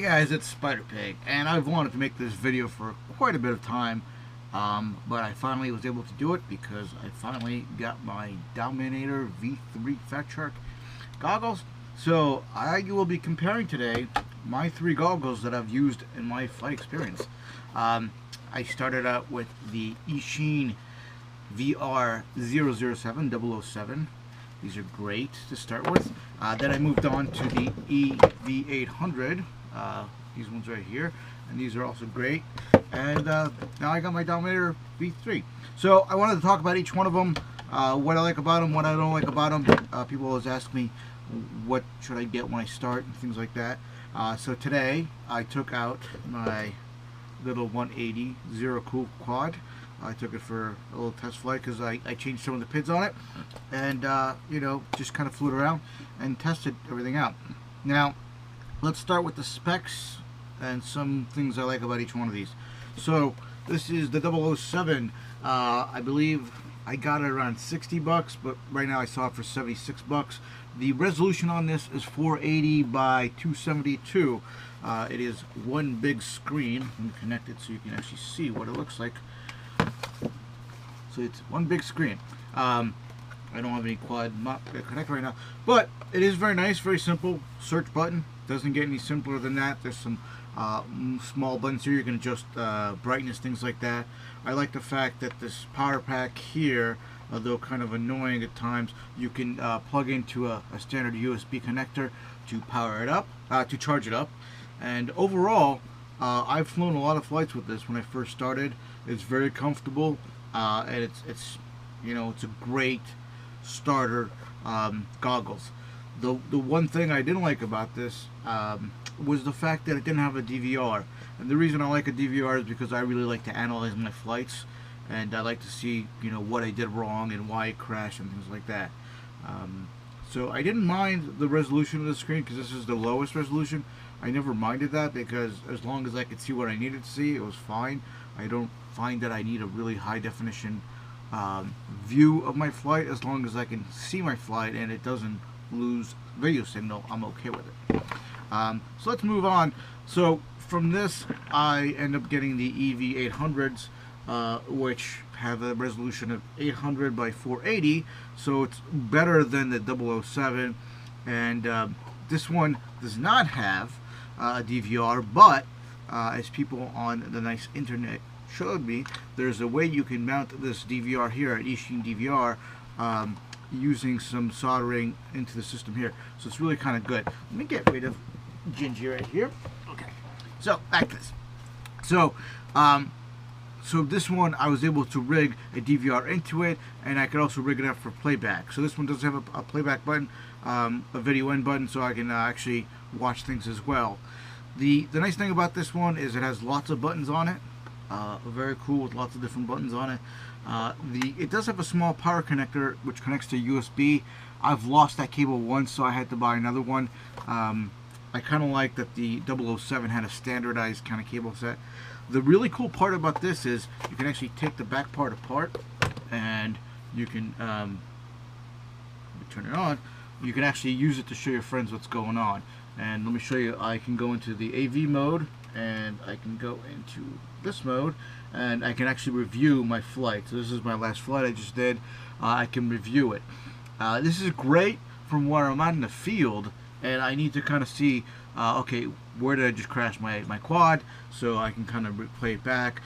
guys, it's Spider Pig, and I've wanted to make this video for quite a bit of time, but I finally was able to do it because I finally got my Dominator V3 Fatshark goggles. So I will be comparing today my three goggles that I've used in my flight experience. I started out with the Eachine VR007. These are great to start with. Then I moved on to the EV800. These ones right here, and these are also great. And now I got my Dominator V3. So I wanted to talk about each one of them, what I like about them, what I don't like about them. People always ask me what should I get when I start and things like that. So today I took out my little 180 Zero Cool quad. I took it for a little test flight because I changed some of the PIDs on it, and you know, just kind of flew it around and tested everything out. Now let's start with the specs and some things I like about each one of these. So this is the 007. I believe I got it around 60 bucks, but right now I saw it for 76 bucks. The resolution on this is 480 by 272. It is one big screen. Let me connect it so you can actually see what it looks like. So it's one big screen. I don't have any quad connect right now, but it is very nice, very simple. Search button, doesn't get any simpler than that. There's some small buttons here. You can adjust brightness, things like that. I like the fact that this power pack here, although kind of annoying at times, you can plug into a standard USB connector to power it up, to charge it up. And overall, I've flown a lot of flights with this when I first started. It's very comfortable, and it's you know, it's a great starter goggles. The one thing I didn't like about this was the fact that it didn't have a DVR. And the reason I like a DVR is because I really like to analyze my flights, and I like to see, you know, what I did wrong and why it crashed and things like that. So I didn't mind the resolution of the screen because this is the lowest resolution. I never minded that because as long as I could see what I needed to see, it was fine. I don't find that I need a really high definition view of my flight. As long as I can see my flight and it doesn't lose video signal, I'm okay with it. So let's move on. So from this, I end up getting the EV800s, which have a resolution of 800 by 480, so it's better than the 007. And this one does not have a DVR, but as people on the nice internet showed me, there's a way you can mount this DVR here at Eachine DVR using some soldering into the system here. So it's really kind of good. Let me get rid of Gingy right here. Okay, so back to this. So so this one I was able to rig a DVR into it, and I could also rig it up for playback. So this one does have a playback button, a video in button, so I can actually watch things as well. The nice thing about this one is it has lots of buttons on it. Very cool, with lots of different buttons on it. It does have a small power connector which connects to USB. I've lost that cable once, so I had to buy another one. I kind of like that the 007 had a standardized kind of cable set. The really cool part about this is you can actually take the back part apart, and you can turn it on. You can actually use it to show your friends what's going on. And let me show you. I can go into the AV mode, and I can go into this mode, and I can actually review my flight. So this is my last flight I just did. I can review it. This is great from where I'm out in the field, and I need to kind of see, okay, where did I just crash my quad, so I can kind of play it back.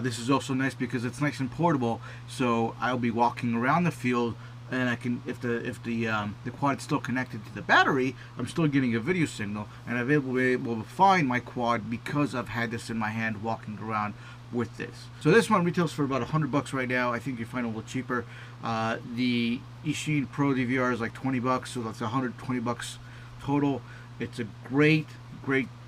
This is also nice because it's nice and portable, so I'll be walking around the field, and I can, if the quad is still connected to the battery, I'm still getting a video signal, and I've been able to find my quad because I've had this in my hand walking around with this. So this one retails for about 100 bucks right now. I think you find it a little cheaper. The Eachine Pro DVR is like 20 bucks, so that's 120 bucks total. It's a great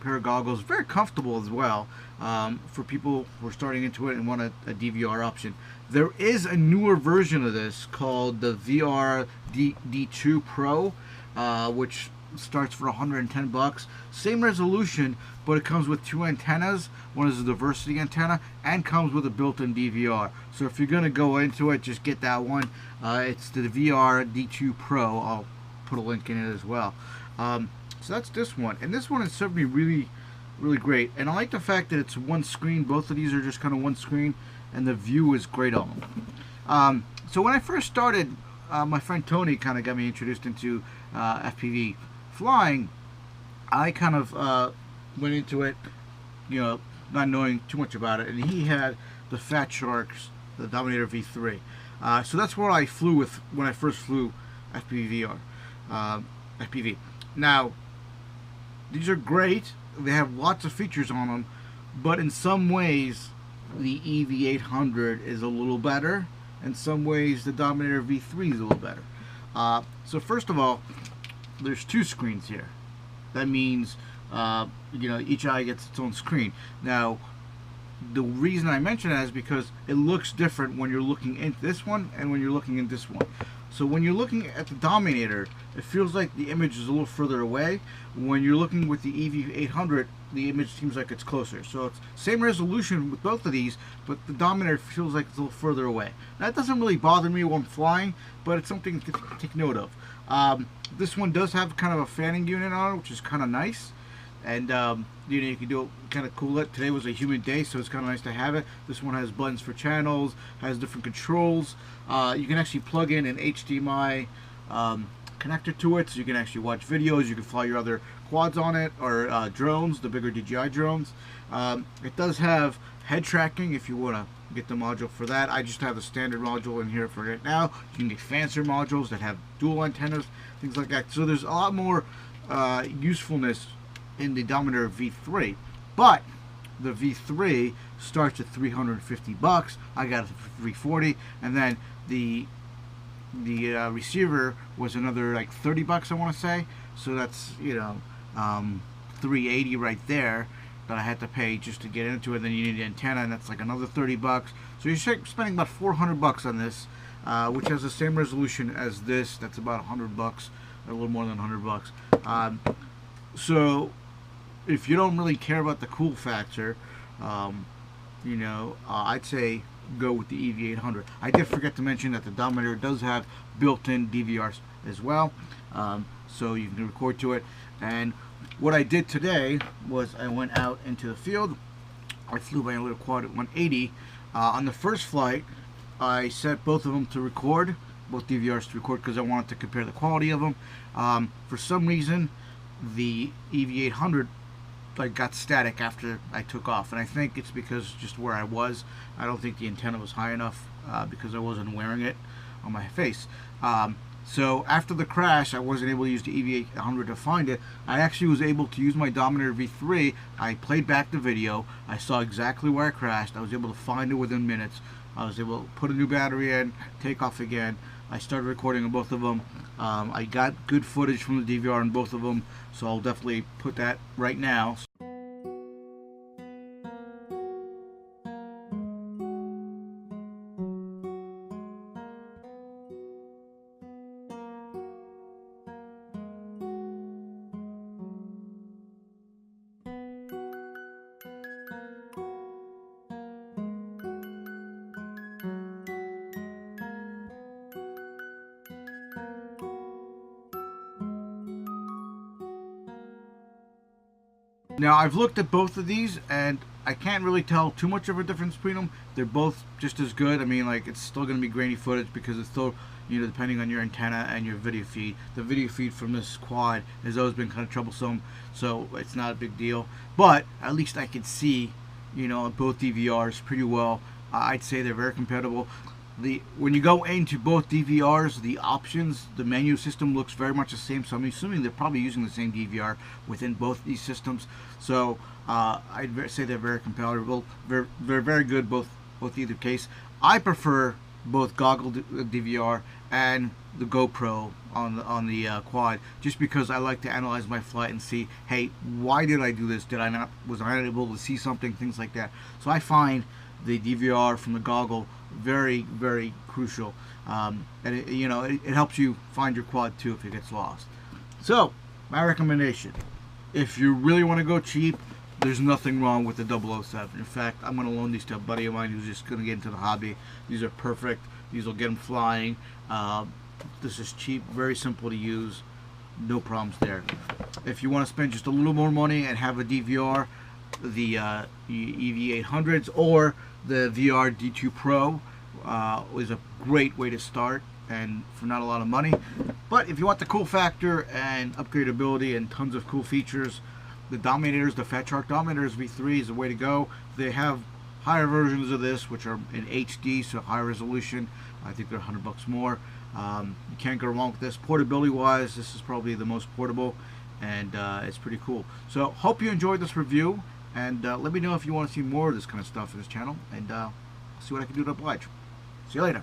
pair of goggles, very comfortable as well, for people who are starting into it and want a DVR option. There is a newer version of this called the Vrd2 Pro, which starts for 110 bucks. Same resolution, but it comes with two antennas. One is a diversity antenna and comes with a built-in DVR. So if you're going to go into it, just get that one. It's the Vrd2 Pro. I'll put a link in it as well. So that's this one, and this one has served me really really great. And I like the fact that it's one screen. Both of these are just kind of one screen, and the view is great on them. So when I first started, my friend Tony kind of got me introduced into FPV flying. I kind of went into it, you know, not knowing too much about it, and he had the Fatsharks, the Dominator V3. So that's what I flew with when I first flew FPV. Now, these are great. They have lots of features on them, but in some ways, the EV800 is a little better. In some ways, the Dominator V3 is a little better. So first of all, there's two screens here. That means, you know, each eye gets its own screen. Now, the reason I mention that is because it looks different when you're looking into this one and when you're looking in this one. So when you're looking at the Dominator, it feels like the image is a little further away. When you're looking with the EV800, the image seems like it's closer. So it's same resolution with both of these, but the Dominator feels like it's a little further away. That doesn't really bother me when I'm flying, but it's something to take note of. This one does have kind of a fanning unit on it, which is kind of nice. And you know, you can do it, kind of cool it. Today was a humid day, so it's kind of nice to have it. This one has buttons for channels, has different controls. You can actually plug in an HDMI connector to it, so you can actually watch videos. You can fly your other quads on it, or drones, the bigger DJI drones. It does have head tracking if you want to get the module for that. I just have the standard module in here for right now. You can get fancier modules that have dual antennas, things like that. So there's a lot more usefulness in the Dominator V3, but the V3 starts at $350. I got it for $340, and then the receiver was another like $30, I want to say. So that's, you know, $380 right there that I had to pay just to get into it. Then you need the antenna, and that's like another $30. So you're spending about $400 on this, which has the same resolution as this. That's about $100, a little more than $100. So if you don't really care about the cool factor, you know, I'd say go with the EV800. I did forget to mention that the Dominator does have built-in DVRs as well, so you can record to it. And what I did today was I went out into the field. I flew my little quad at 180. On the first flight, I set both of them to record, both DVRs to record, because I wanted to compare the quality of them. For some reason, the EV800 like got static after I took off, and I think it's because just where I was. I don't think the antenna was high enough because I wasn't wearing it on my face. So after the crash, I wasn't able to use the EV800 to find it. I actually was able to use my Dominator V3. I played back the video. I saw exactly where I crashed. I was able to find it within minutes. I was able to put a new battery in, take off again. I started recording on both of them. I got good footage from the DVR on both of them, so I'll definitely put that right now. Now, I've looked at both of these, and I can't really tell too much of a difference between them. They're both just as good. I mean, like, it's still going to be grainy footage because it's still, you know, depending on your antenna and your video feed. The video feed from this quad has always been kind of troublesome, so it's not a big deal. But at least I can see, you know, both DVRs pretty well. I'd say they're very compatible. When you go into both DVRs, the options, the menu system looks very much the same, so I'm assuming they're probably using the same DVR within both these systems. So I'd say they're very compatible. They're very good, both either case. I prefer both goggle DVR and the GoPro on the quad, just because I like to analyze my flight and see, hey, why did I do this? Was I not able to see something? Things like that. So I find the DVR from the goggle very, very crucial, and it helps you find your quad too if it gets lost. So my recommendation, if you really want to go cheap, there's nothing wrong with the 007. In fact, I'm going to loan these to a buddy of mine who's just going to get into the hobby. These are perfect. These will get him flying. This is cheap, very simple to use, no problems there. If you want to spend just a little more money and have a DVR, the EV800s or the Vrd2 Pro is a great way to start, and for not a lot of money. But if you want the cool factor and upgradability and tons of cool features, the Dominators, the Fatshark Dominators V3 is the way to go. They have higher versions of this, which are in HD, so high resolution. I think they're $100 more. You can't go wrong with this. Portability wise, this is probably the most portable, and it's pretty cool. So hope you enjoyed this review, and let me know if you want to see more of this kind of stuff in this channel, and see what I can do to oblige. See you later.